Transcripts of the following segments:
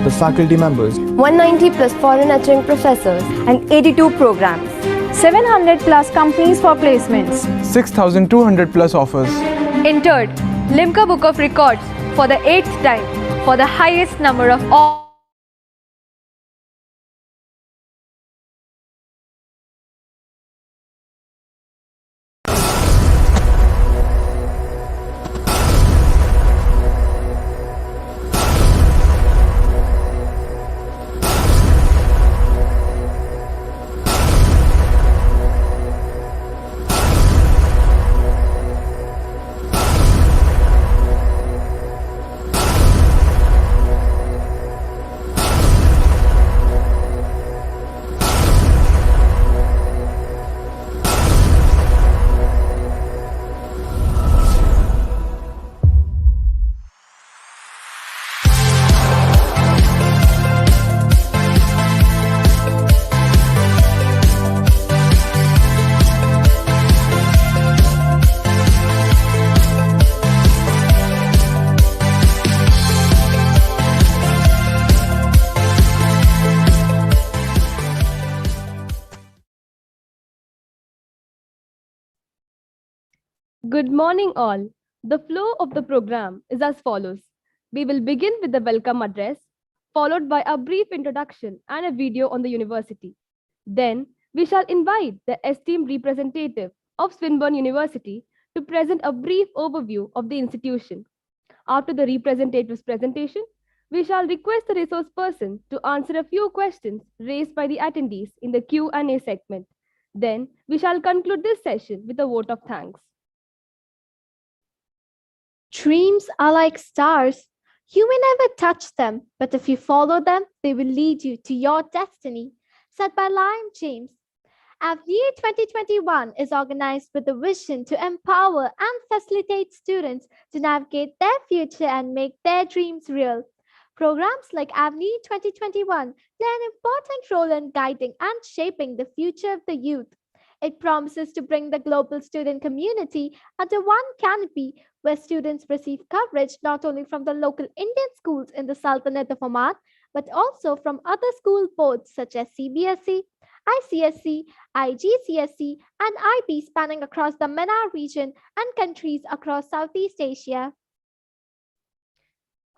plus faculty members, 190 plus foreign lecturing professors, and 82 programs. 700 plus companies for placements. 6,200 plus offers. Entered Limca Book of Records for the 8th time for the highest number of all. Good morning, all. The flow of the program is as follows. We will begin with the welcome address, followed by a brief introduction and a video on the university. Then, we shall invite the esteemed representative of Swinburne University to present a brief overview of the institution. After the representative's presentation, we shall request the resource person to answer a few questions raised by the attendees in the Q&A segment. Then, we shall conclude this session with a vote of thanks. Dreams are like stars. You may never touch them, but if you follow them, they will lead you to your destiny, said by Liam James. Avenir 2021 is organized with a vision to empower and facilitate students to navigate their future and make their dreams real. Programs like Avenir 2021 play an important role in guiding and shaping the future of the youth. It promises to bring the global student community under one canopy where students receive coverage not only from the local Indian schools in the Sultanate of Oman, but also from other school boards such as CBSE, ICSE, IGCSE, and IB spanning across the MENA region and countries across Southeast Asia.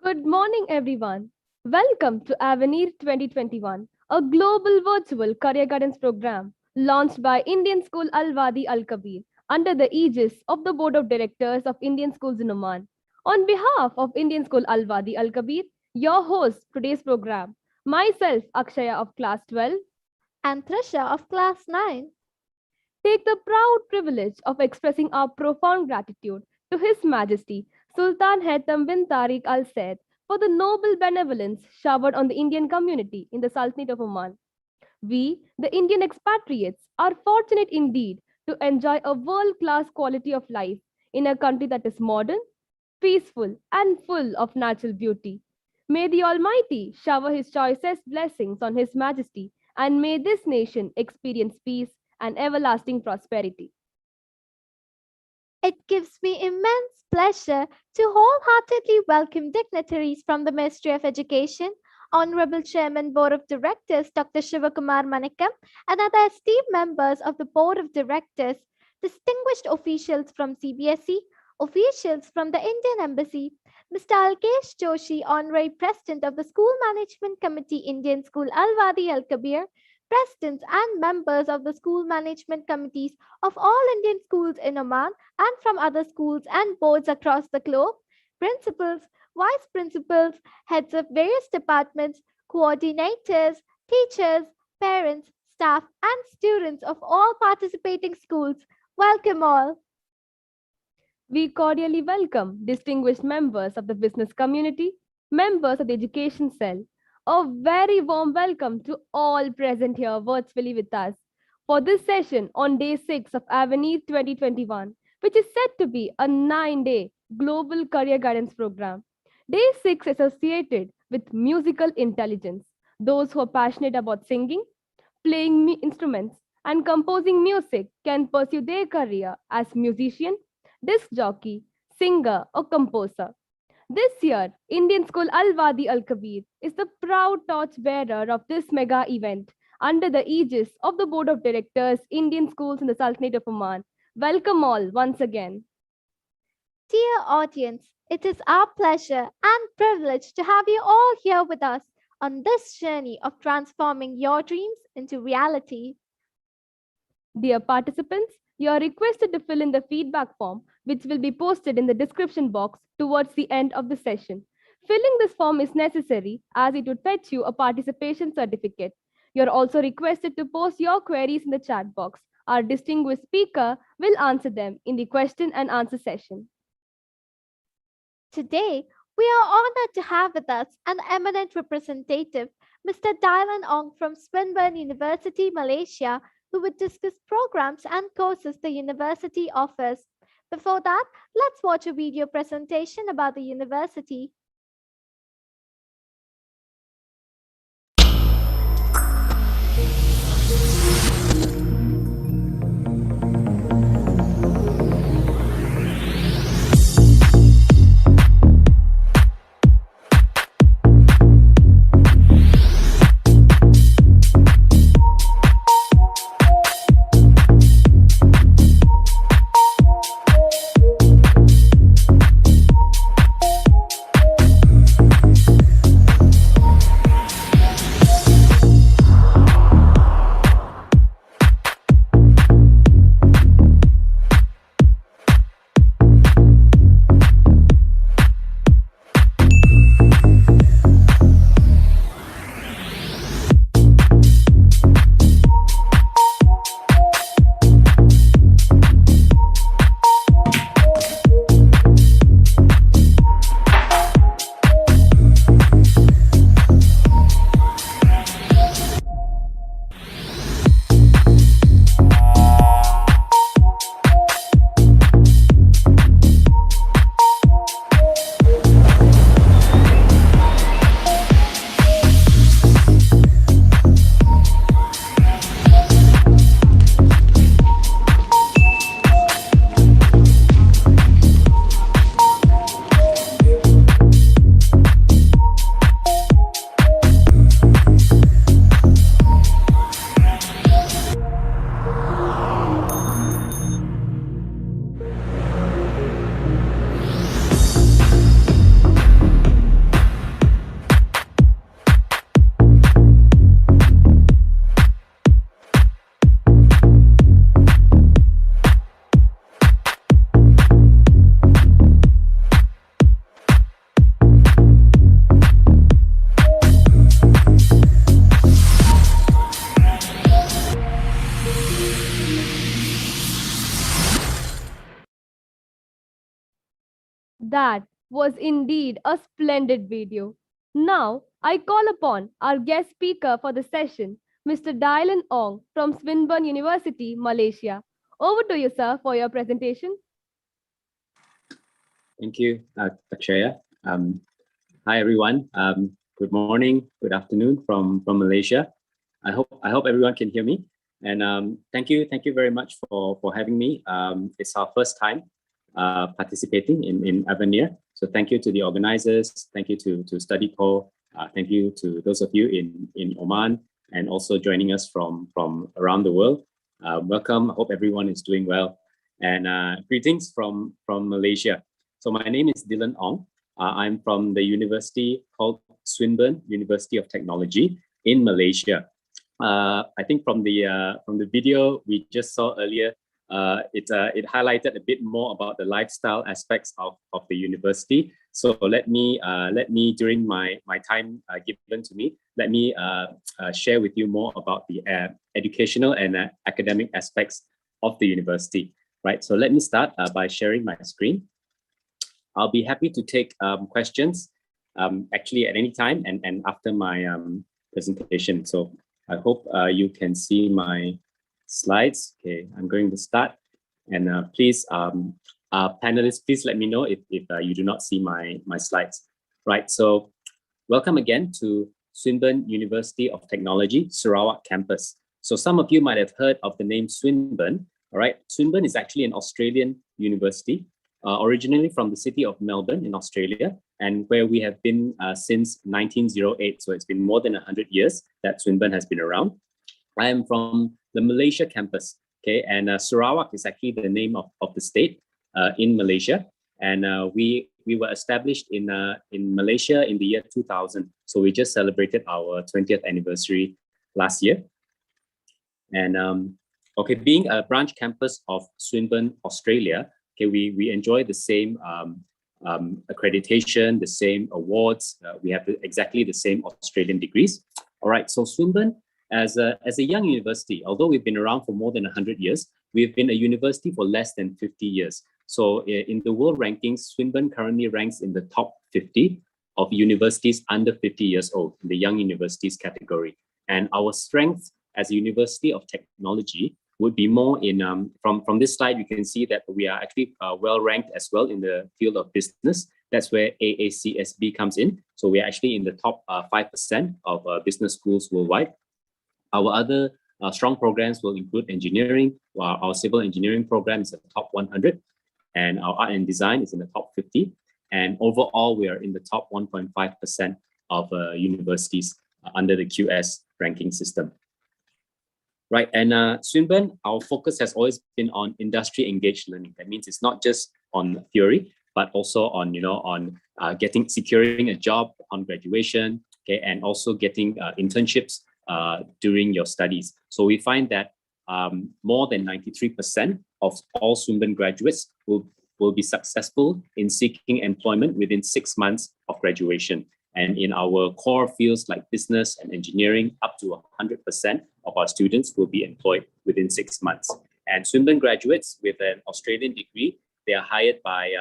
Good morning, everyone. Welcome to Avenir 2021, a global virtual career guidance program launched by Indian School Al-Wadi Al-Kabir under the aegis of the Board of Directors of Indian Schools in Oman. On behalf of Indian School Al-Wadi Al-Kabir, your host today's program, myself Akshaya of Class 12 and Trisha of Class 9, take the proud privilege of expressing our profound gratitude to His Majesty Sultan Haitham bin Tariq Al Said for the noble benevolence showered on the Indian community in the Sultanate of Oman. We, the Indian expatriates, are fortunate indeed to enjoy a world-class quality of life in a country that is modern, peaceful, and full of natural beauty. May the Almighty shower His choicest blessings on His Majesty, and may this nation experience peace and everlasting prosperity. It gives me immense pleasure to wholeheartedly welcome dignitaries from the Ministry of Education, Honorable Chairman Board of Directors Dr. Shivakumar Manikam, and other esteemed members of the Board of Directors, distinguished officials from CBSE, officials from the Indian Embassy, Mr. Alkesh Joshi, Honorary President of the School Management Committee, Indian School Al-Wadi Al-Kabir, presidents and members of the school management committees of all Indian schools in Oman and from other schools and boards across the globe, principals, vice principals, heads of various departments, coordinators, teachers, parents, staff, and students of all participating schools. Welcome all. We cordially welcome distinguished members of the business community, members of the education cell. A very warm welcome to all present here virtually with us for this session on day 6 of Avenir 2021, which is set to be a 9-day global career guidance program. Day 6 is associated with musical intelligence. Those who are passionate about singing, playing instruments, and composing music can pursue their career as musician, disc jockey, singer, or composer. This year, Indian school Al-Wadi Al-Kabir is the proud torchbearer of this mega event under the aegis of the Board of Directors, Indian Schools in the Sultanate of Oman. Welcome all once again. Dear audience, it is our pleasure and privilege to have you all here with us on this journey of transforming your dreams into reality. Dear participants, you are requested to fill in the feedback form, which will be posted in the description box towards the end of the session. Filling this form is necessary as it would fetch you a participation certificate. You are also requested to post your queries in the chat box. Our distinguished speaker will answer them in the question and answer session. Today, we are honored to have with us an eminent representative, Mr. Dylan Ong from Swinburne University, Malaysia, who would discuss programs and courses the university offers. Before that, let's watch a video presentation about the university. That was indeed a splendid video. Now, I call upon our guest speaker for the session, Mr. Dylan Ong from Swinburne University, Malaysia. Over to you, sir, for your presentation. Thank you, Akshaya. Hi, everyone. Good morning, good afternoon from Malaysia. I hope everyone can hear me. And thank you very much for having me. It's our first time participating in Avenir. So thank you to the organizers. Thank you to Studyco. Thank you to those of you in Oman and also joining us from around the world. Welcome. I hope everyone is doing well. And greetings from Malaysia. So my name is Dylan Ong. I'm from the university called Swinburne University of Technology in Malaysia. I think from the video we just saw earlier, it highlighted a bit more about the lifestyle aspects of the university. So let me during my time given to me, let me share with you more about the educational and academic aspects of the university. Right. So let me start by sharing my screen. I'll be happy to take questions actually at any time and after my presentation. So I hope you can see my slides. Okay, I'm going to start. And please, panelists, please let me know if you do not see my slides. Right, so welcome again to Swinburne University of Technology, Sarawak campus. So some of you might have heard of the name Swinburne. All right, Swinburne is actually an Australian university. originally from the city of Melbourne in Australia, and where we have been since 1908. So it's been more than 100 years that Swinburne has been around. I am from the Malaysia campus, okay, and Sarawak is actually the name of the state in Malaysia, and we were established in Malaysia in the year 2000. So we just celebrated our 20th anniversary last year, and okay, being a branch campus of Swinburne, Australia, okay, we enjoy the same accreditation, the same awards. We have exactly the same Australian degrees. All right, so Swinburne, as a young university, although we've been around for more than 100 years, we've been a university for less than 50 years. So in the world rankings, Swinburne currently ranks in the top 50 of universities under 50 years old in the young universities category. And our strength as a university of technology would be more in, from this slide, you can see that we are actually well ranked as well in the field of business. That's where AACSB comes in. So we're actually in the top 5% of business schools worldwide. Our other strong programs will include engineering. Our civil engineering program is in the top 100, and our art and design is in the top 50. And overall, we are in the top 1.5% of universities under the QS ranking system. Right, and Swinburne, our focus has always been on industry engaged learning. That means it's not just on theory, but also on, securing a job on graduation, okay, and also getting internships during your studies. So we find that more than 93% of all Swinburne graduates will be successful in seeking employment within 6 months of graduation. And in our core fields like business and engineering, up to 100% of our students will be employed within 6 months. And Swinburne graduates with an Australian degree, they are hired by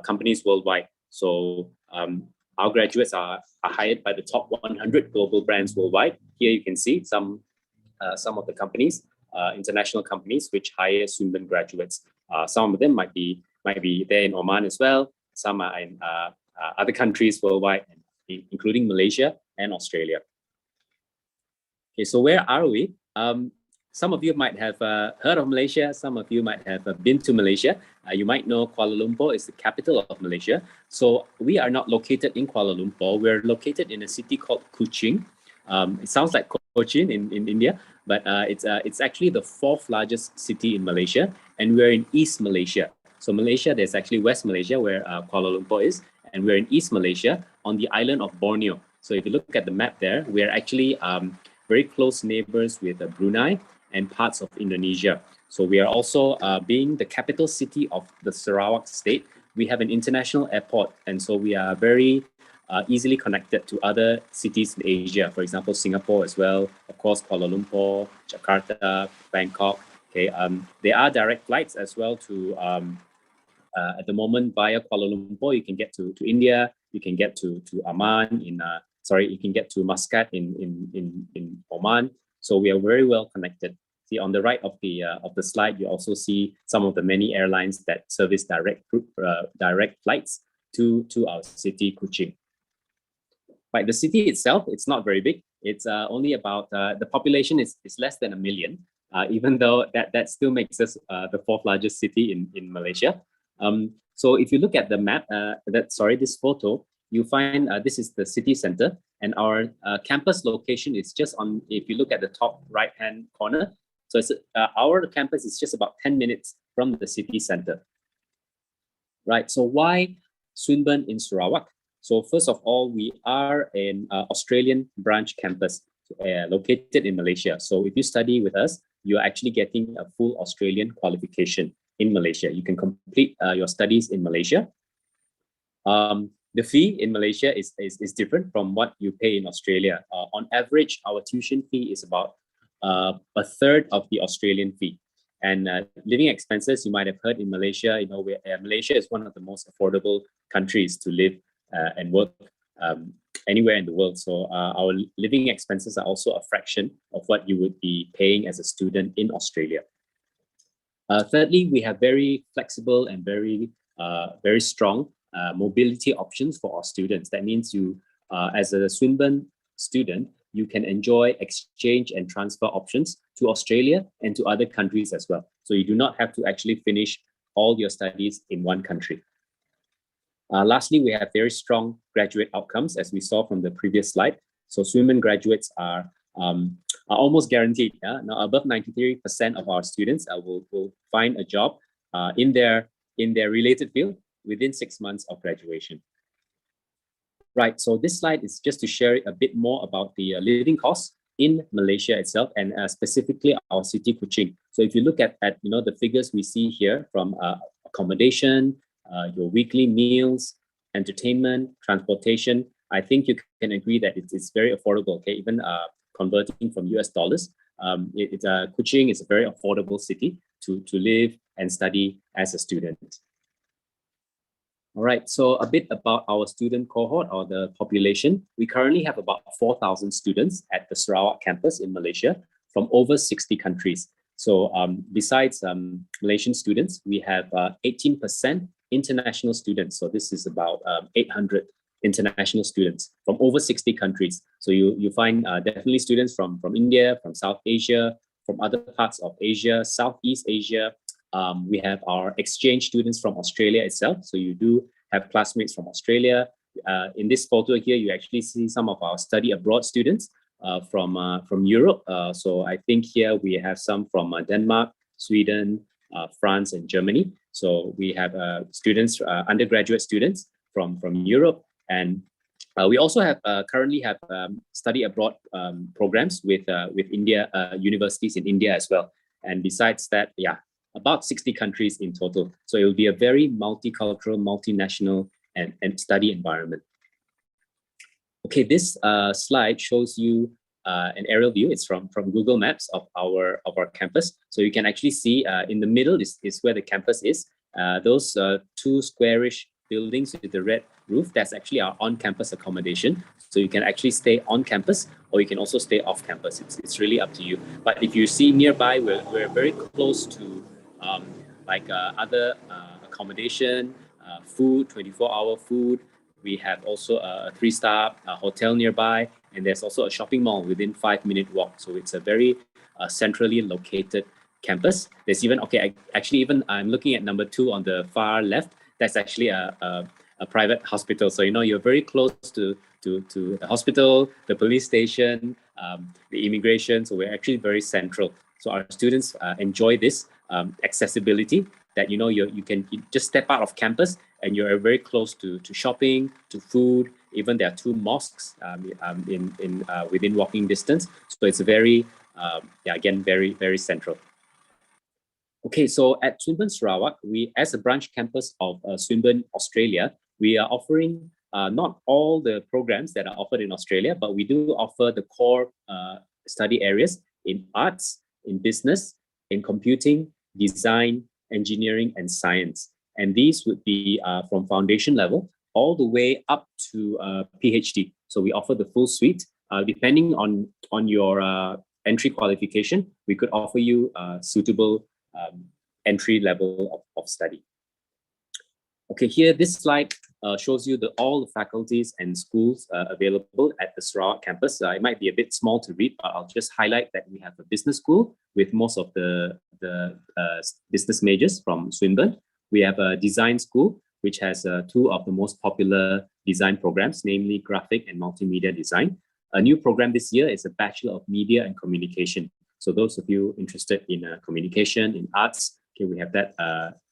companies worldwide. So our graduates are hired by the top 100 global brands worldwide. Here you can see some of the companies, international companies, which hire Swinburne graduates. Some of them might be there in Oman as well. Some are in other countries worldwide, including Malaysia and Australia. Okay, so where are we? Some of you might have heard of Malaysia. Some of you might have been to Malaysia. You might know Kuala Lumpur is the capital of Malaysia. So we are not located in Kuala Lumpur. We're located in a city called Kuching. It sounds like Cochin in India, but it's actually the 4th largest city in Malaysia, and we're in East Malaysia. So Malaysia, there's actually West Malaysia where Kuala Lumpur is, and we're in East Malaysia on the island of Borneo. So if you look at the map there, we're actually very close neighbors with Brunei and parts of Indonesia. So we are also being the capital city of the Sarawak state. We have an international airport, and so we are very easily connected to other cities in Asia. For example, Singapore as well, of course, Kuala Lumpur, Jakarta, Bangkok. Okay, there are direct flights as well to at the moment via Kuala Lumpur. You can get to India. You can get to Amman you can get to Muscat in Oman. So we are very well connected. See on the right of the slide, you also see some of the many airlines that service direct flights to our city, Kuching. Right, the city itself, it's not very big. It's only about the population is less than 1 million, even though that still makes us the 4th largest city in Malaysia. So if you look at the map, this photo, you find this is the city center, and our campus location is just on. If you look at the top right-hand corner, so it's, our campus is just about 10 minutes from the city center. Right. So why Swinburne in Sarawak? So first of all, we are an Australian branch campus located in Malaysia. So if you study with us, you're actually getting a full Australian qualification in Malaysia. You can complete your studies in Malaysia. The fee in Malaysia is different from what you pay in Australia. On average, our tuition fee is about 1/3 of the Australian fee. And living expenses, you might have heard in Malaysia, Malaysia is one of the most affordable countries to live and work anywhere in the world. So our living expenses are also a fraction of what you would be paying as a student in Australia. Thirdly, we have very flexible and very strong mobility options for our students. That means you, as a Swinburne student, you can enjoy exchange and transfer options to Australia and to other countries as well. So you do not have to actually finish all your studies in one country. Lastly, we have very strong graduate outcomes, as we saw from the previous slide. So Swinburne graduates are almost guaranteed. Now, above 93% of our students will find a job in their related field within 6 months of graduation. Right, so this slide is just to share a bit more about the living costs in Malaysia itself, and specifically our city Kuching. So if you look at the figures we see here from accommodation, your weekly meals, entertainment, transportation, I think you can agree that it's very affordable. Okay, even converting from US dollars, Kuching is a very affordable city to live and study as a student. All right, so a bit about our student cohort or the population. We currently have about 4,000 students at the Sarawak campus in Malaysia from over 60 countries. So besides Malaysian students, we have 18% international students. So this is about 800 international students from over 60 countries. So you find definitely students from India, from South Asia, from other parts of Asia, Southeast Asia. We have our exchange students from Australia itself. So you do have classmates from Australia. In this photo here, you actually see some of our study abroad students from Europe. So I think here we have some from Denmark, Sweden, France, and Germany. So we have students, undergraduate students from Europe. And we also have currently have study abroad programs with India, universities in India as well. And besides that, yeah, about 60 countries in total. So it will be a very multicultural, multinational, and study environment. Okay, this slide shows you an aerial view. It's from Google Maps of our campus. So you can actually see in the middle is where the campus is. Those two squarish buildings with the red roof, that's actually our on-campus accommodation. So you can actually stay on campus, or you can also stay off campus. It's really up to you. But if you see nearby, we're very close to other accommodation, food, 24-hour food. We have also a 3-star hotel nearby, and there's also a shopping mall within 5-minute walk. So it's a very centrally located campus. There's even, I'm looking at number 2 on the far left. That's actually a private hospital. So, you're very close to the hospital, the police station, the immigration. So we're actually very central. So our students enjoy this accessibility that, you can just step out of campus and you're very close to shopping, to food. Even there are 2 mosques within walking distance. So it's very, again, very, very central. Okay, so at Swinburne Sarawak, we, as a branch campus of Swinburne, Australia, we are offering not all the programs that are offered in Australia, but we do offer the core study areas in arts, in business, in computing, design, engineering, and science. And these would be from foundation level all the way up to PhD. So we offer the full suite. Depending on your entry qualification, we could offer you suitable entry level of study. Okay, here this slide shows you all the faculties and schools available at the Sarawak campus. It might be a bit small to read, but I'll just highlight that we have a business school with most of the business majors from Swinburne. We have a design school, which has 2 of the most popular design programs, namely graphic and multimedia design. A new program this year is a Bachelor of Media and Communication. So those of you interested in communication, in arts, okay, we have that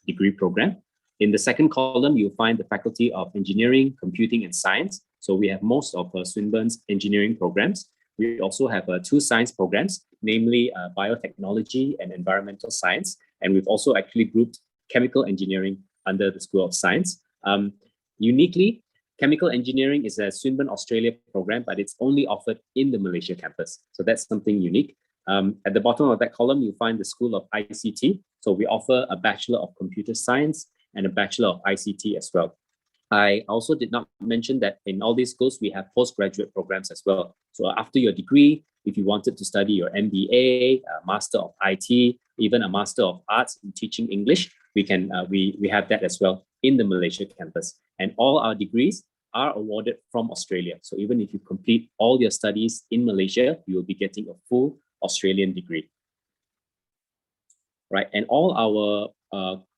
degree program. In the second column, you'll find the Faculty of Engineering, Computing, and Science. So we have most of Swinburne's engineering programs. We also have 2 science programs, namely biotechnology and environmental science. And we've also actually grouped chemical engineering under the School of Science. Uniquely, chemical engineering is a Swinburne Australia program, but it's only offered in the Malaysia campus. So that's something unique. At the bottom of that column, you'll find the School of ICT. So we offer a Bachelor of Computer Science and a Bachelor of ICT as well. I also did not mention that in all these schools, we have postgraduate programs as well. So after your degree, if you wanted to study your MBA, a Master of IT, even a Master of Arts in teaching English, we have that as well in the Malaysia campus. And all our degrees are awarded from Australia. So even if you complete all your studies in Malaysia, you will be getting a full Australian degree. Right, and all our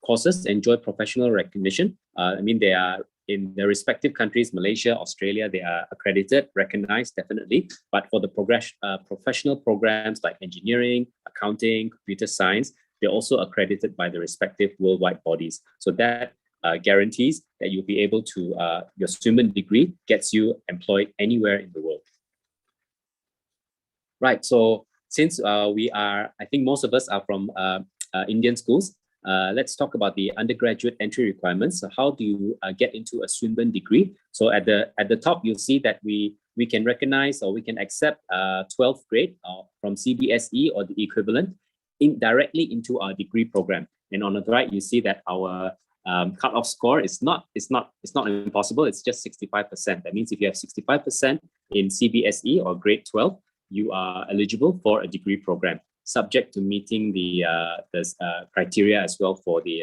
courses enjoy professional recognition. I mean, they are in their respective countries, Malaysia, Australia, they are accredited, recognized, definitely. But for the professional programs like engineering, accounting, computer science, they're also accredited by the respective worldwide bodies. So that guarantees that you'll be able to, your Swinburne degree gets you employed anywhere in the world. Right, so since I think most of us are from Indian schools, let's talk about the undergraduate entry requirements. So how do you get into a Swinburne degree? So at the top, you'll see that we can recognize or we can accept 12th grade from CBSE or the equivalent directly into our degree program. And on the right, you see that our cutoff score is not impossible. It's just 65%. That means if you have 65% in CBSE or grade 12, you are eligible for a degree program, subject to meeting the criteria as well for the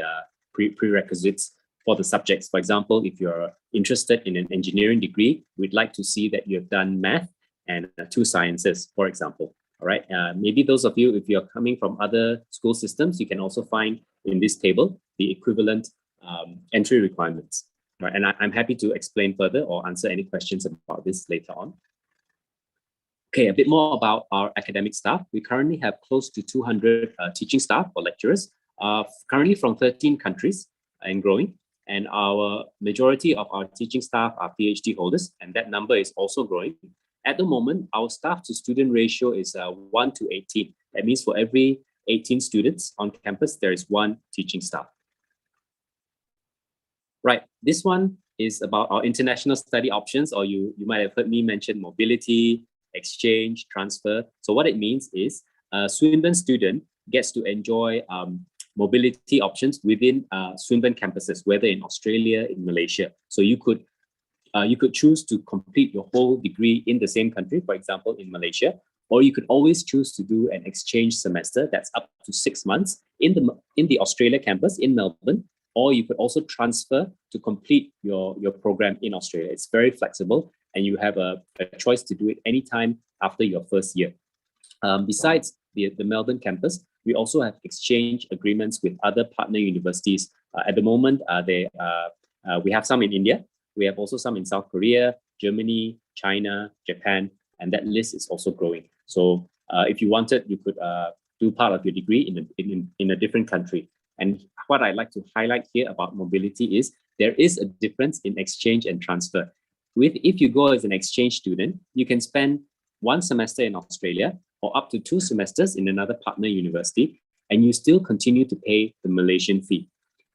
prerequisites for the subjects. For example, if you're interested in an engineering degree, we'd like to see that you have done math and 2 sciences, for example. All right. Maybe those of you, if you're coming from other school systems, you can also find in this table the equivalent entry requirements. Right. And I'm happy to explain further or answer any questions about this later on. Okay, a bit more about our academic staff. We currently have close to 200 teaching staff or lecturers, currently from 13 countries and growing. And our majority of our teaching staff are PhD holders, and that number is also growing. At the moment, our staff to student ratio is 1 to 18. That means for every 18 students on campus, there is 1 teaching staff. Right, this one is about our international study options, or you might have heard me mention mobility, exchange, transfer. So what it means is a Swinburne student gets to enjoy mobility options within Swinburne campuses, whether in Australia, in Malaysia. So you could choose to complete your whole degree in the same country, for example, in Malaysia, or you could always choose to do an exchange semester that's up to 6 months in the Australia campus in Melbourne, or you could also transfer to complete your program in Australia. It's very flexible, and you have a choice to do it anytime after your first year. Besides the Melbourne campus, we also have exchange agreements with other partner universities. At the moment, we have some in India. We have also some in South Korea, Germany, China, Japan, and that list is also growing. So if you wanted, you could do part of your degree in a different country. And what I'd like to highlight here about mobility is there is a difference in exchange and transfer. If you go as an exchange student, you can spend 1 semester in Australia or up to 2 semesters in another partner university, and you still continue to pay the Malaysian fee.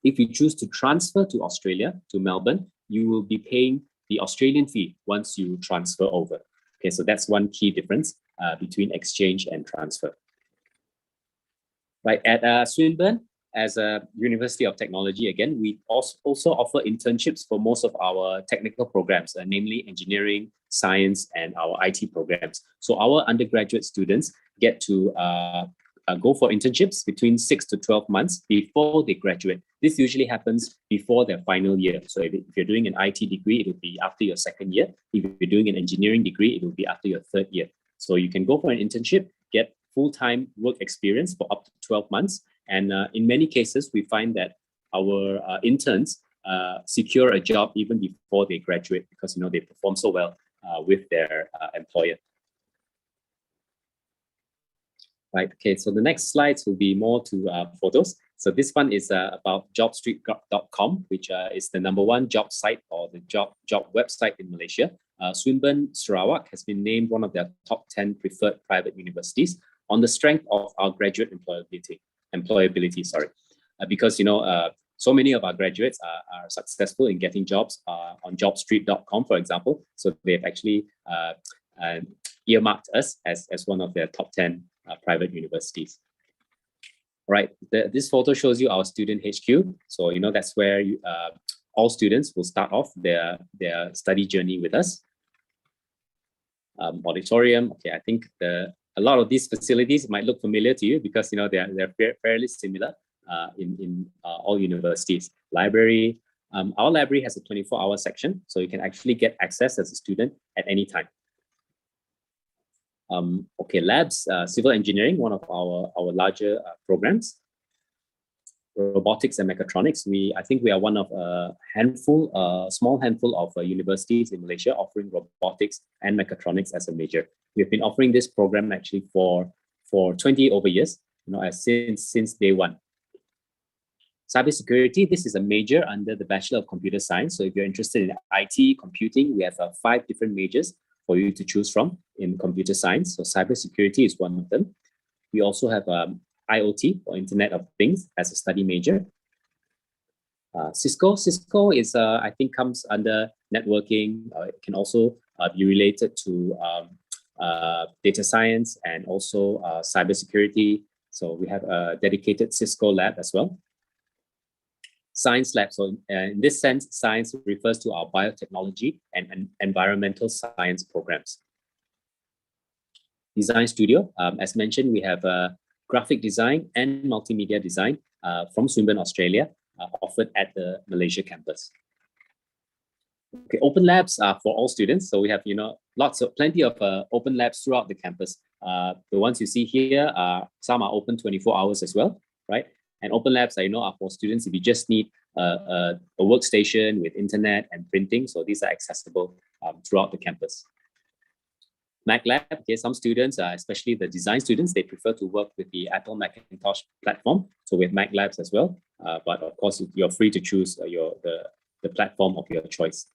If you choose to transfer to Australia, to Melbourne, you will be paying the Australian fee once you transfer over. Okay, so that's one key difference between exchange and transfer. Right, at Swinburne, as a University of Technology, again, we also offer internships for most of our technical programs, namely engineering, science, and our IT programs. So our undergraduate students get to go for internships between 6 to 12 months before they graduate. This usually happens before their final year. So if you're doing an IT degree, it will be after your 2nd year. If you're doing an engineering degree, it will be after your 3rd year. So you can go for an internship, get full-time work experience for up to 12 months. And in many cases, we find that our interns secure a job even before they graduate because they perform so well with their employer. Right. Okay. So the next slides will be more to photos. So this one is about jobstreet.com, which is the #1 job site or the job website in Malaysia. Swinburne Sarawak has been named one of their top 10 preferred private universities on the strength of our graduate employability. Because so many of our graduates are successful in getting jobs on jobstreet.com, for example. So they've actually earmarked us as one of their top 10 private universities. All right, this photo shows you our student HQ. So that's where all students will start off their study journey with us. Auditorium. Okay, I think a lot of these facilities might look familiar to you because they're fairly similar in all universities. Library. Our library has a 24-hour section, so you can actually get access as a student at any time. Okay, labs, civil engineering, one of our larger programs. robotics and mechatronics. I think we are one of a small handful of universities in Malaysia offering robotics and mechatronics as a major. We've been offering this program actually for 20 over years, since day one. Cybersecurity, this is a major under the Bachelor of Computer Science. So if you're interested in IT, computing, we have 5 different majors for you to choose from in computer science. So cybersecurity is one of them. We also have IoT, or Internet of Things, as a study major. Cisco is, I think, comes under networking. It can also be related to data science and also cybersecurity. So we have a dedicated Cisco lab as well. Science lab. So in this sense, science refers to our biotechnology and environmental science programs. Design studio. As mentioned, we have graphic design and multimedia design from Swinburne, Australia, offered at the Malaysia campus. Okay, open labs are for all students. So we have, plenty of open labs throughout the campus. The ones you see here, some are open 24 hours as well, right? And open labs, are for students if you just need a workstation with internet and printing. So these are accessible throughout the campus. Mac Lab, okay, some students, especially the design students, they prefer to work with the Apple Macintosh platform. So we have Mac Labs as well. But of course, you're free to choose the platform of your choice.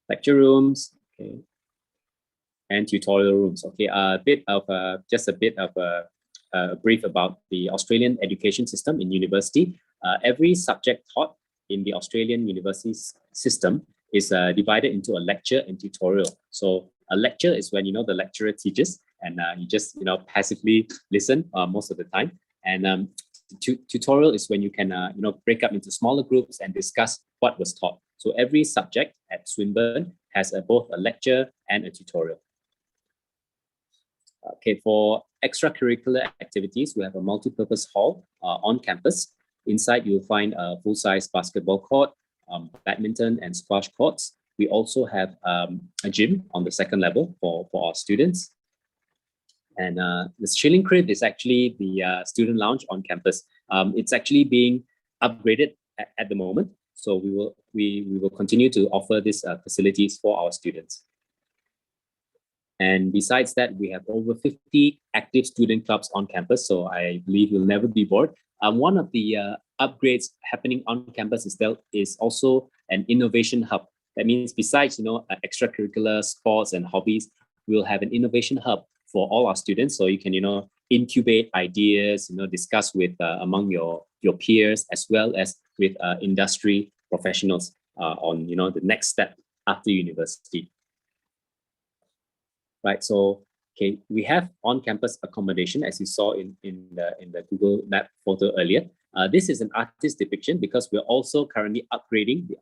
Lecture rooms, okay, and tutorial rooms. Okay, just a bit of a brief about the Australian education system in university. Every subject taught in the Australian university system is divided into a lecture and tutorial. So a lecture is when the lecturer teaches and you just passively listen most of the time. And tutorial is when you can break up into smaller groups and discuss what was taught. So every subject at Swinburne has both a lecture and a tutorial. Okay, for extracurricular activities, we have a multi-purpose hall on campus. Inside, you'll find a full-size basketball court, badminton and squash courts. We also have a gym on the second level for our students. And the chilling crib is actually the student lounge on campus. It's actually being upgraded at the moment. So we will continue to offer these facilities for our students. And besides that, we have over 50 active student clubs on campus. So I believe you'll never be bored. One of the upgrades happening on campus is also an innovation hub. That means besides extracurricular sports and hobbies, we'll have an innovation hub for all our students. So you can incubate ideas, discuss with among your peers as well as with industry professionals on the next step after university. Right. So okay, we have on-campus accommodation, as you saw in the Google Map photo earlier. This is an artist depiction because we're also currently upgrading the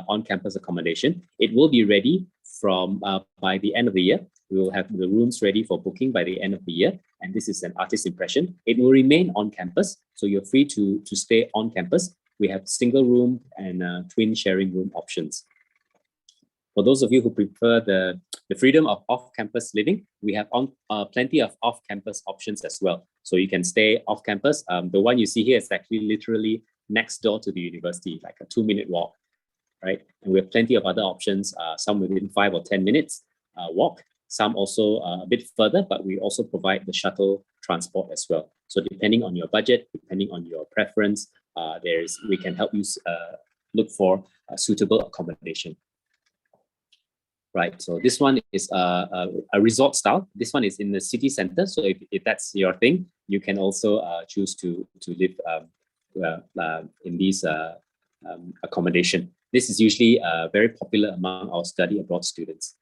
on-campus accommodation. It will be ready from by the end of the year. We will have the rooms ready for booking by the end of the year. And this is an artist impression. It will remain on campus, so you're free to stay on campus. We have single room and twin sharing room options. For those of you who prefer the freedom of off-campus living, we have plenty of off-campus options as well. So you can stay off-campus. The one you see here is actually literally next door to the university, like a 2-minute walk, right? And we have plenty of other options, some within 5 or 10 minutes walk, some also a bit further, but we also provide the shuttle transport as well. So depending on your budget, depending on your preference, we can help you look for a suitable accommodation. Right, so this one is a resort style. This one is in the city center. So if that's your thing, you can also choose to live in these accommodation. This is usually very popular among our study abroad students.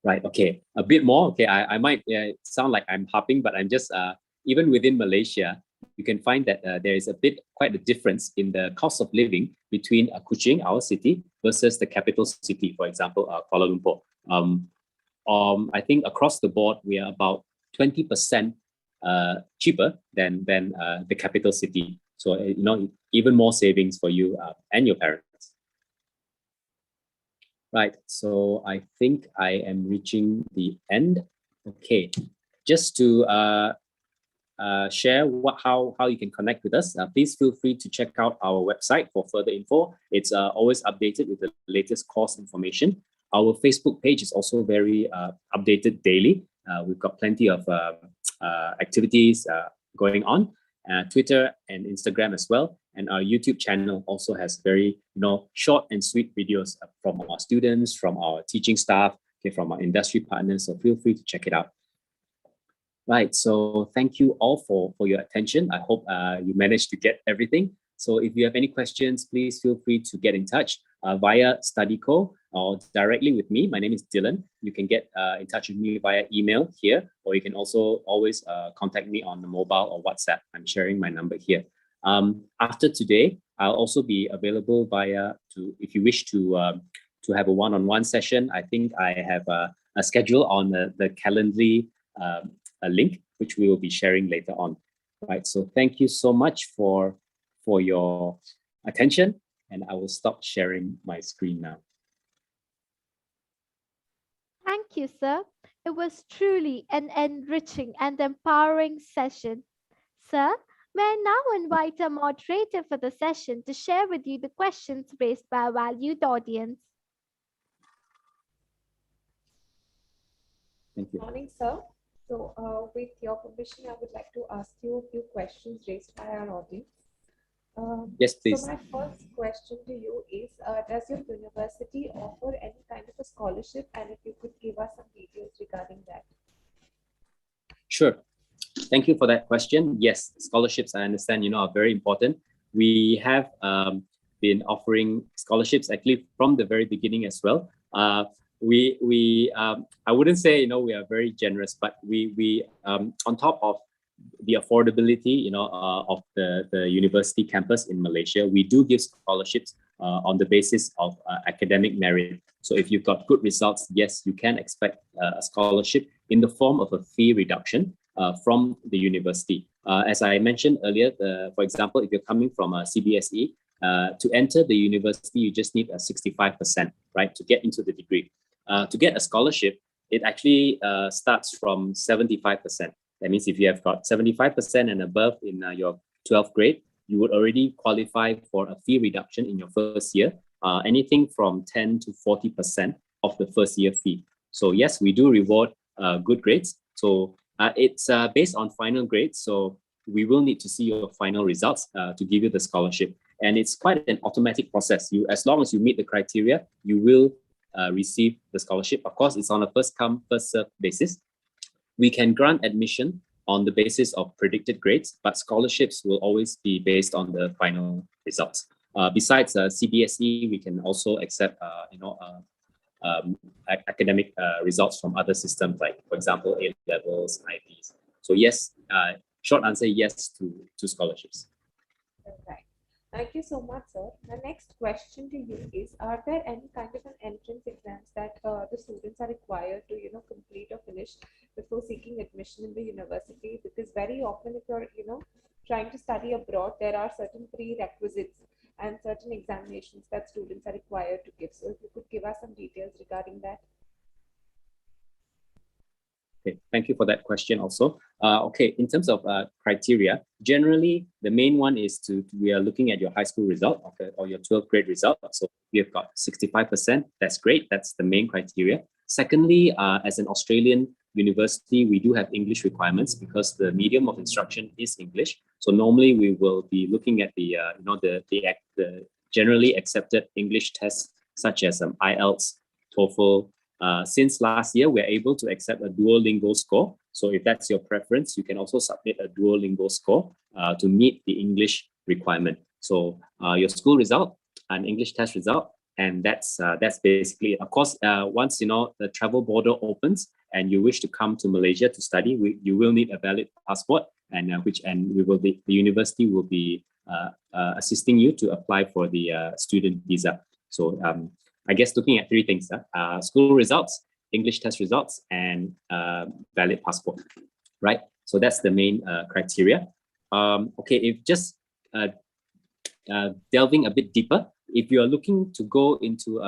Right, okay, a bit more. Okay, I might sound like I'm harping, but I'm just, even within Malaysia, you can find that there is quite a difference in the cost of living between Kuching, our city, versus the capital city, for example, Kuala Lumpur. I think across the board, we are about 20% cheaper than the capital city. So, even more savings for you and your parents. Right, so I think I am reaching the end. Okay, just to share how you can connect with us, please feel free to check out our website for further info. It's always updated with the latest course information. Our Facebook page is also very updated daily. We've got plenty of activities going on. Twitter and Instagram as well. And our YouTube channel also has very short and sweet videos from our students, from our teaching staff, okay, from our industry partners. So feel free to check it out. Right, so thank you all for your attention. I hope you managed to get everything. So if you have any questions, please feel free to get in touch via Studyco or directly with me. My name is Dylan. You can get in touch with me via email here, or you can also always contact me on the mobile or WhatsApp. I'm sharing my number here. After today, I'll also be available if you wish to have a one-on-one session. I think I have a schedule on the Calendly a link, which we will be sharing later on. Right, so thank you so much for your attention, and I will stop sharing my screen now. Thank you, sir. It was truly an enriching and empowering session. Sir, may I now invite our moderator for the session to share with you the questions raised by our valued audience. Thank you. Good morning, sir. So with your permission, I would like to ask you a few questions raised by our audience. Yes, please. So my first question to you is, does your university offer any kind of a scholarship? And if you could give us some details regarding that. Sure. Thank you for that question. Yes, scholarships, I understand, are very important. We have been offering scholarships actually from the very beginning as well. I wouldn't say we are very generous, but we on top of the affordability of the university campus in Malaysia, we do give scholarships on the basis of academic merit. So if you've got good results, yes, you can expect a scholarship in the form of a fee reduction from the university. As I mentioned earlier, for example, if you're coming from a CBSE, to enter the university, you just need a 65%, right, to get into the degree. To get a scholarship, it actually starts from 75%. That means if you have got 75% and above in your 12th grade, you would already qualify for a fee reduction in your first year, anything from 10 to 40% of the first year fee. So yes, we do reward good grades. So it's based on final grades. So we will need to see your final results to give you the scholarship. And it's quite an automatic process. As long as you meet the criteria, you will receive the scholarship. Of course, it's on a first come, first served basis. We can grant admission on the basis of predicted grades, but scholarships will always be based on the final results. Besides CBSE, we can also accept academic results from other systems, like, for example, A levels, IBs. So yes, short answer, yes to scholarships. Right. Thank you so much, sir. The next question to you is, are there any kind of an entrance exams that the students are required to, complete or finish before seeking admission in the university? Because very often if you're, trying to study abroad, there are certain prerequisites and certain examinations that students are required to give. So if you could give us some details regarding that. Okay, thank you for that question also. Okay, in terms of criteria, generally, the main one is we are looking at your high school result, okay, or your 12th grade result. So we have got 65%. That's great. That's the main criteria. Secondly, as an Australian university, we do have English requirements because the medium of instruction is English. So normally we will be looking at the generally accepted English tests such as IELTS, TOEFL. Since last year, we're able to accept a Duolingo score. So if that's your preference, you can also submit a Duolingo score to meet the English requirement. So your school result, an English test result, and that's basically it. Of course, once the travel border opens and you wish to come to Malaysia to study, you will need a valid passport, and the university will be assisting you to apply for the student visa. So I guess looking at three things: school results, English test results, and valid passport, right? So that's the main criteria. Okay, if just delving a bit deeper, if you are looking to go into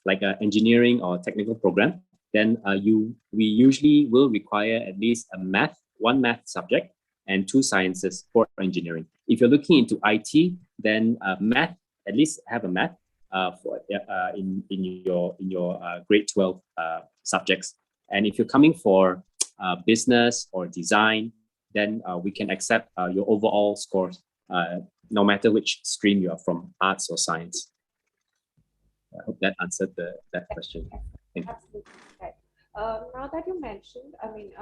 like an engineering or technical program, then we usually will require at least one math subject and 2 sciences for engineering. If you're looking into IT, then math, at least have a math in your grade 12 subjects. And if you're coming for business or design, then we can accept your overall scores, no matter which stream you are from, arts or science. I hope that answered that question. Thank you. Absolutely right. Now that you mentioned, I mean,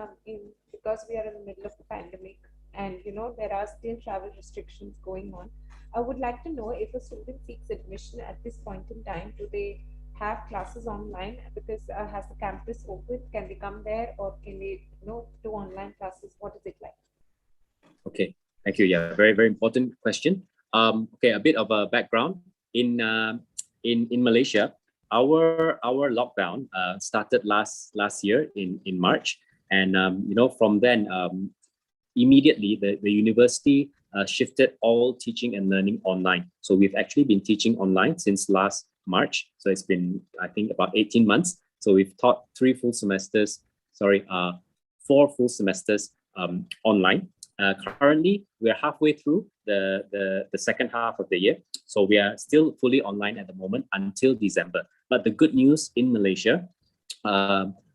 because we are in the middle of the pandemic and there are still travel restrictions going on, I would like to know if a student seeks admission at this point in time, do they have classes online? Because has the campus open? Can they come there, or can they do online classes? What is it like? Okay, thank you. Yeah, very, very important question. Okay, a bit of a background. In Malaysia, our lockdown started last year in March, and from then immediately the university shifted all teaching and learning online. So we've actually been teaching online since last March. So it's been, I think, about 18 months. So we've taught 4 full semesters online. Currently, we're halfway through the second half of the year. So we are still fully online at the moment until December. But the good news in Malaysia,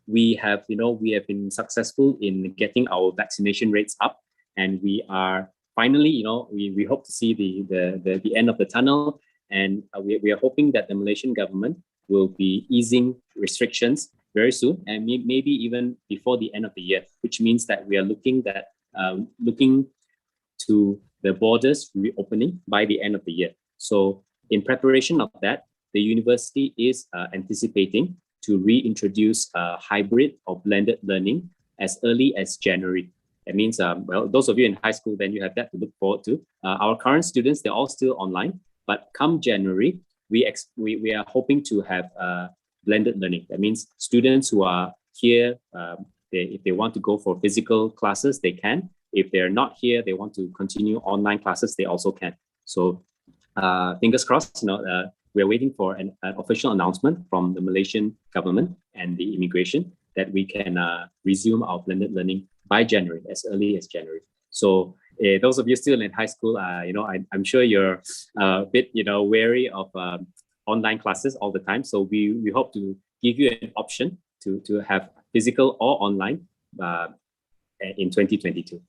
we have been successful in getting our vaccination rates up, and we are finally, we hope to see the end of the tunnel, and we are hoping that the Malaysian government will be easing restrictions very soon, and maybe even before the end of the year, which means that we are looking to the borders reopening by the end of the year. So in preparation of that, the university is anticipating to reintroduce hybrid or blended learning as early as January. That means, well, those of you in high school, then you have that to look forward to. Our current students, they're all still online, but come January, we are hoping to have blended learning. That means students who are here, if they want to go for physical classes, they can. If they're not here, they want to continue online classes, they also can. So fingers crossed, we're waiting for an official announcement from the Malaysian government and the immigration that we can resume our blended learning by January, as early as January. So those of you still in high school, I'm sure you're a bit, wary of online classes all the time. So we hope to give you an option to have physical or online in 2022.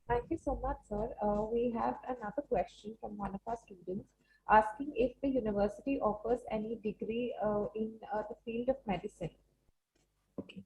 Thank you so much, sir. We have another question from one of our students asking if the university offers any degree in the field of medicine. Okay.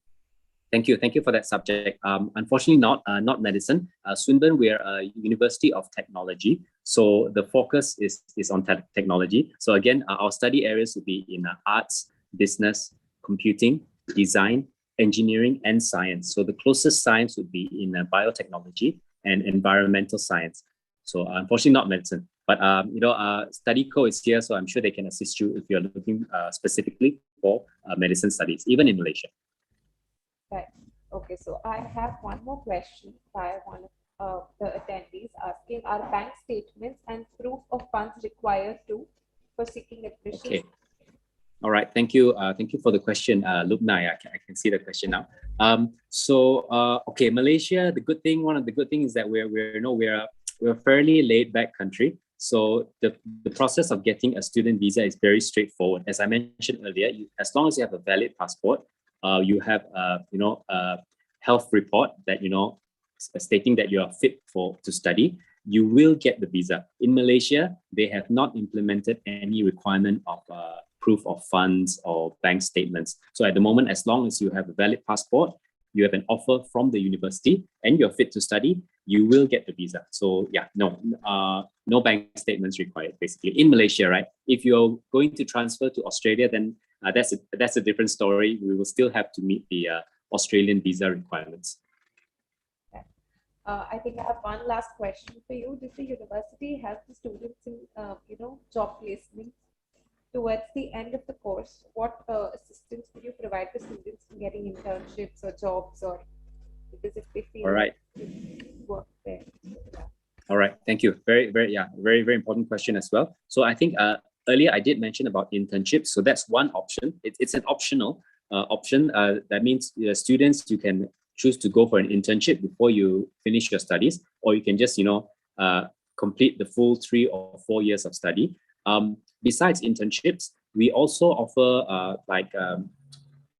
Thank you for that subject. Unfortunately, not medicine. Swinburne, we're a university of technology, so the focus is on technology. So again, our study areas would be in arts, business, computing, design, engineering, and science. So the closest science would be in biotechnology and environmental science. So unfortunately, not medicine. But Studyco is here, so I'm sure they can assist you if you're looking specifically for medicine studies, even in Malaysia. Right. Okay, so I have one more question by one of the attendees asking, are bank statements and proof of funds required for seeking admission? Okay. All right. Thank you. Thank you for the question, Lubna. I can see the question now. Okay, Malaysia. One of the good things is that we're a fairly laid back country. So the process of getting a student visa is very straightforward. As I mentioned earlier, as long as you have a valid passport, you have a health report that stating that you are fit to study, you will get the visa. In Malaysia, they have not implemented any requirement of proof of funds or bank statements. So at the moment, as long as you have a valid passport, you have an offer from the university, and you're fit to study, you will get the visa. So yeah, no bank statements required, basically. In Malaysia, right? If you're going to transfer to Australia, then that's a different story. We will still have to meet the Australian visa requirements. I think I have one last question for you. Does the university help the students in job placement towards the end of the course? What assistance would you provide the students in getting internships or jobs, or because if they feel work there? All right, thank you. Very, very important question as well. So I think earlier I did mention about internships. So that's one option. It's an optional option. That means students, you can choose to go for an internship before you finish your studies, or you can just, complete the full 3 or 4 years of study. Besides internships, we also offer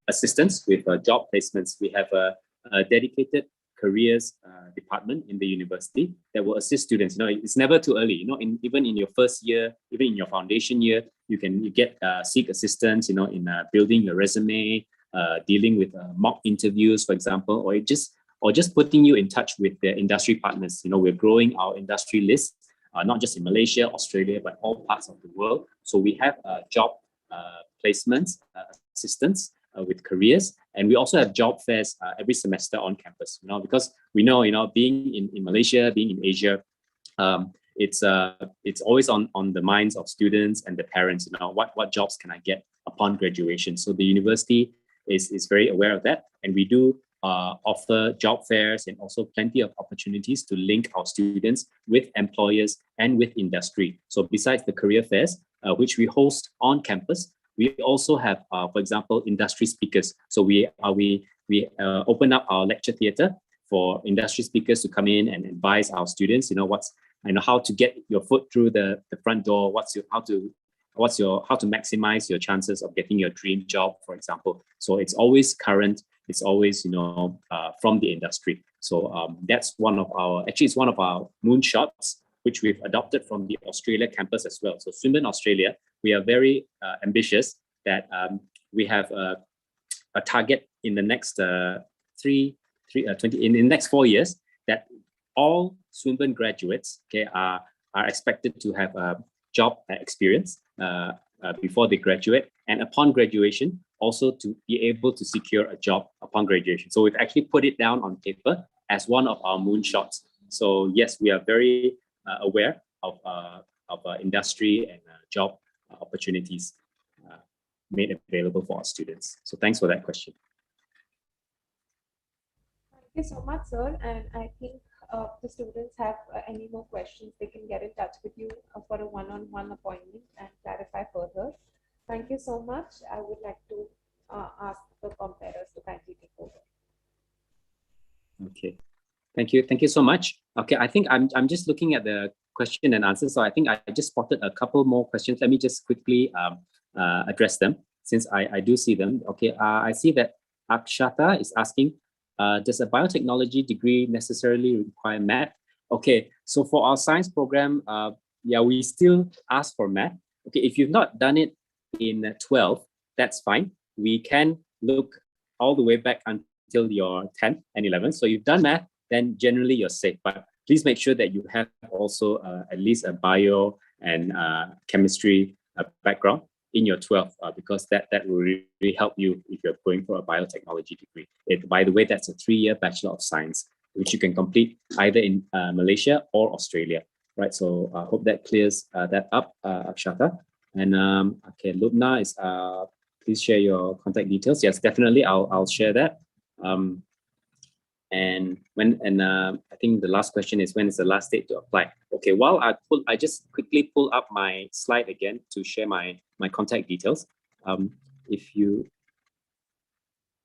assistance with job placements. We have a dedicated careers department in the university that will assist students. It's never too early. Even in your first year, even in your foundation year, you get seek assistance. In building your resume, dealing with mock interviews, for example, or just putting you in touch with the industry partners. We're growing our industry list, not just in Malaysia, Australia, but all parts of the world. So we have job placements, assistance with careers, and we also have job fairs every semester on campus. Because we know, being in Malaysia, being in Asia, it's always on the minds of students and the parents. What jobs can I get upon graduation? So the university is very aware of that, and we do offer job fairs and also plenty of opportunities to link our students with employers and with industry. So besides the career fairs, which we host on campus, we also have, for example, industry speakers. So we open up our lecture theater for industry speakers to come in and advise our students, how to get your foot through the front door, how to maximize your chances of getting your dream job, for example. So it's always current. It's always, from the industry. So that's one of our moonshots, which we've adopted from the Australia campus as well. So Swinburne, Australia, we are very ambitious that we have a target in the next in the next 4 years that all Swinburne graduates, are expected to have a job experience before they graduate, and upon graduation, also to be able to secure a job upon graduation. So we've actually put it down on paper as one of our moonshots. So yes, we are very aware of industry and job opportunities made available for our students. So thanks for that question. Thank you so much, sir. And I think the students have any more questions, they can get in touch with you for a one-on-one appointment and clarify further. Thank you so much. I would like to ask the comparers to kindly take over. Okay. Thank you so much. Okay, I think I'm just looking at the question and answer. So I think I just spotted a couple more questions. Let me just quickly address them since I do see them. Okay, I see that Akshata is asking, does a biotechnology degree necessarily require math? Okay, so for our science program, we still ask for math. Okay, if you've not done it in 12, that's fine. We can look all the way back until your 10th and 11th. So you've done math, then generally you're safe. But please make sure that you have also at least a bio and chemistry background in your 12th, because that will really help you if you're going for a biotechnology degree. By the way, that's a 3-year Bachelor of Science, which you can complete either in Malaysia or Australia. Right, so I hope that clears that up, Akshata. And okay, Lubna is, please share your contact details. Yes, definitely, I'll share that. And I think the last question is, when is the last date to apply? Okay, while I just quickly pull up my slide again to share my contact details.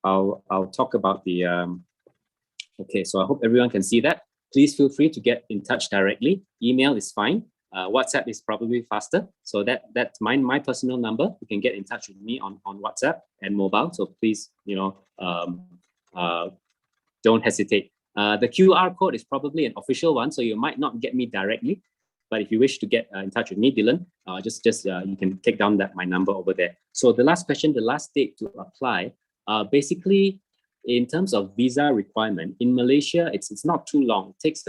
I'll talk about the okay, so I hope everyone can see that. Please feel free to get in touch directly. Email is fine. WhatsApp is probably faster. So that's my personal number. You can get in touch with me on WhatsApp and mobile. So please, don't hesitate. The QR code is probably an official one, so you might not get me directly. But if you wish to get in touch with me, Dylan, just you can take down my number over there. So the last question, the last date to apply, basically, in terms of visa requirement, in Malaysia, it's not too long. It takes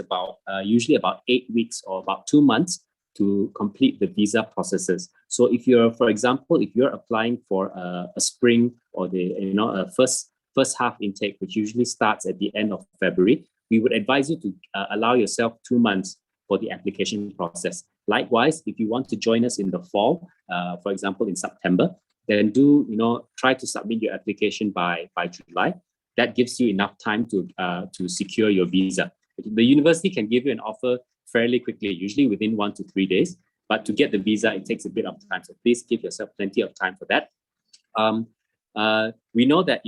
usually about 8 weeks or about 2 months to complete the visa processes. So if for example, if you're applying for a spring or a first half intake, which usually starts at the end of February, we would advise you to allow yourself 2 months for the application process. Likewise, if you want to join us in the fall, for example, in September, then try to submit your application by July. That gives you enough time to secure your visa. The university can give you an offer fairly quickly, usually within 1 to 3 days. But to get the visa, it takes a bit of time. So please give yourself plenty of time for that. We know that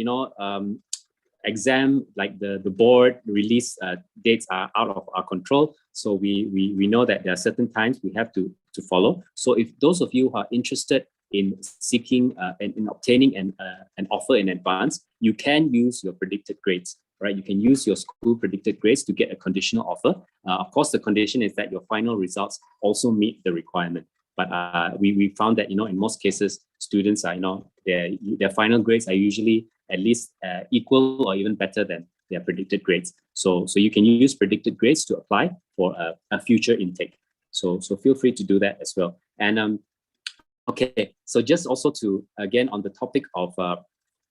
exam, like the board release dates are out of our control. So we know that there are certain times we have to follow. So if those of you who are interested in seeking and in obtaining an offer in advance, you can use your predicted grades, right? You can use your school predicted grades to get a conditional offer. Of course, the condition is that your final results also meet the requirement. But we found that, in most cases, students are, their final grades are usually at least equal or even better than their predicted grades. So you can use predicted grades to apply for a future intake. So feel free to do that as well. And okay, so just also to, again, on the topic of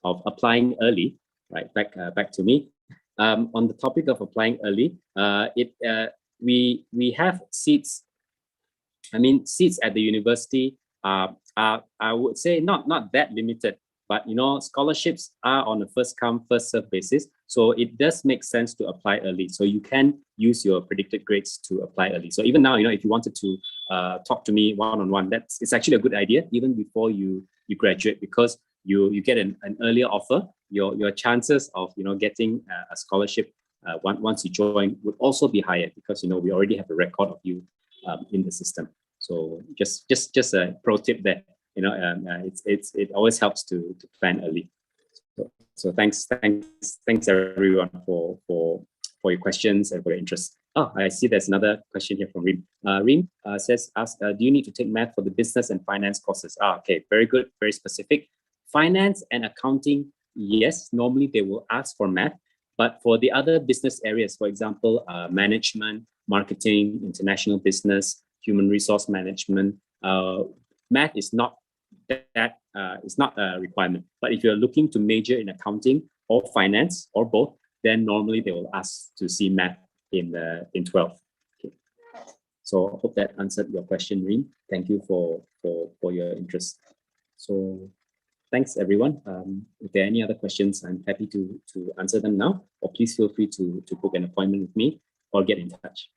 applying early, right? Back to me. On the topic of applying early, we have seats. I mean, seats at the university are I would say not that limited, but scholarships are on a first come first serve basis. So it does make sense to apply early. So you can use your predicted grades to apply early. So even now, if you wanted to talk to me one-on-one, it's actually a good idea even before you graduate, because you get an earlier offer. Your chances of getting a scholarship once you join would also be higher, because we already have a record of you in the system. So just a pro tip there. It always helps to plan early. So thanks everyone for your questions and for your interest. Oh, I see there's another question here from Reem. Reem says, do you need to take math for the business and finance courses? Okay, very good, very specific. Finance and accounting, yes, normally they will ask for math, but for the other business areas, for example, management, marketing, international business, human resource management, math is not that it's not a requirement. But if you're looking to major in accounting or finance or both, then normally they will ask to see math in 12th. Okay. So I hope that answered your question, Reem. Thank you for your interest. So thanks everyone. If there are any other questions, I'm happy to answer them now, or please feel free to book an appointment with me or get in touch.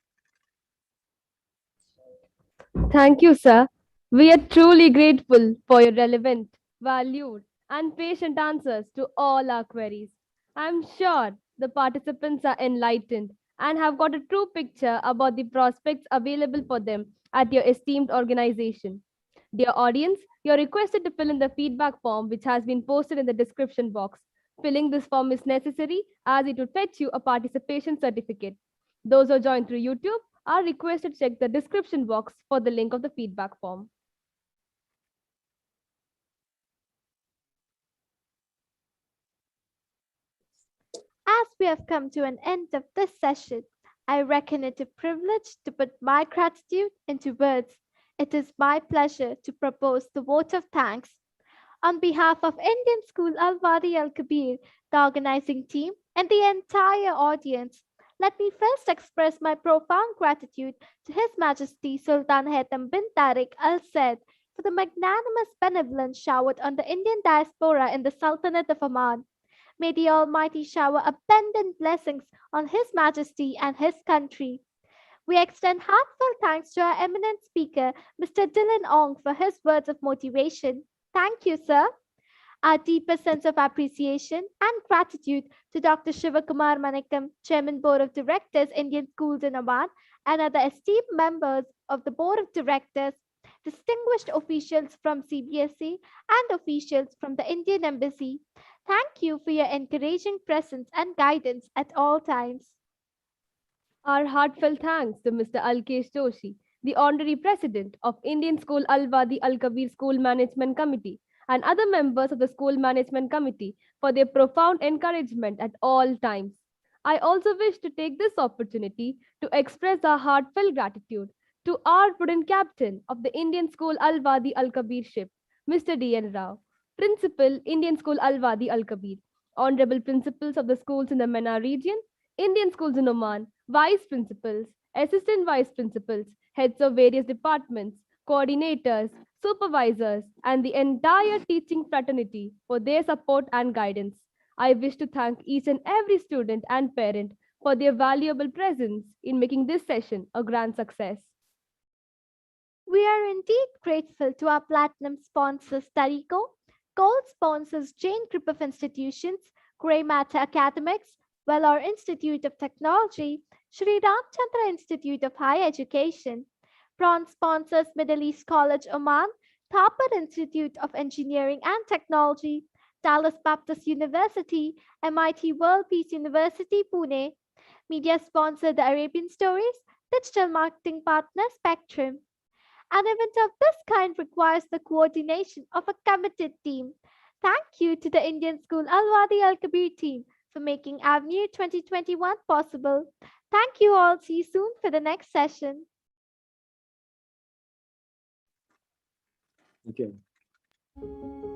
Thank you, sir. We are truly grateful for your relevant, valued, and patient answers to all our queries. I'm sure the participants are enlightened and have got a true picture about the prospects available for them at your esteemed organization. Dear audience, you're requested to fill in the feedback form which has been posted in the description box. Filling this form is necessary as it would fetch you a participation certificate. Those who join through YouTube are requested to check the description box for the link of the feedback form. As we have come to an end of this session, I reckon it a privilege to put my gratitude into words. It is my pleasure to propose the vote of thanks. On behalf of Indian School Al-Wadi Al-Kabir, the organizing team, and the entire audience, let me first express my profound gratitude to His Majesty Sultan Haitham bin Tariq Al Said for the magnanimous benevolence showered on the Indian diaspora in the Sultanate of Oman. May the Almighty shower abundant blessings on His Majesty and His country. We extend heartfelt thanks to our eminent speaker, Mr. Dylan Ong, for his words of motivation. Thank you, sir. Our deepest sense of appreciation and gratitude to Dr. Shivakumar Manikam, Chairman Board of Directors, Indian Schools in Oman, and other esteemed members of the Board of Directors, distinguished officials from CBSE and officials from the Indian Embassy. Thank you for your encouraging presence and guidance at all times. Our heartfelt thanks to Mr. Alkesh Joshi, the Honorary President of Indian School Al-Wadi Al-Kabir School Management Committee, and other members of the School Management Committee for their profound encouragement at all times. I also wish to take this opportunity to express our heartfelt gratitude to our prudent captain of the Indian School Al-Wadi Al-Kabir ship, Mr. D.N. Rao, Principal, Indian School Al-Wadi Al-Kabir, Honorable Principals of the schools in the MENA region, Indian schools in Oman, Vice Principals, Assistant Vice Principals, Heads of various departments, coordinators, supervisors, and the entire teaching fraternity for their support and guidance. I wish to thank each and every student and parent for their valuable presence in making this session a grand success. We are indeed grateful to our platinum sponsor Studyco, gold sponsors Jane Group of Institutions, Grey Matter Academics, Vellore Institute of Technology, Sri Ramchandra Institute of Higher Education. Bronze sponsors Middle East College Oman, Thapar Institute of Engineering and Technology, Dallas Baptist University, MIT World Peace University, Pune. Media sponsor the Arabian Stories, digital marketing partner Spectrum. An event of this kind requires the coordination of a committed team. Thank you to the Indian School Al Wadi Al Kabir team for making Avenue 2021 possible. Thank you all. See you soon for the next session. Thank you.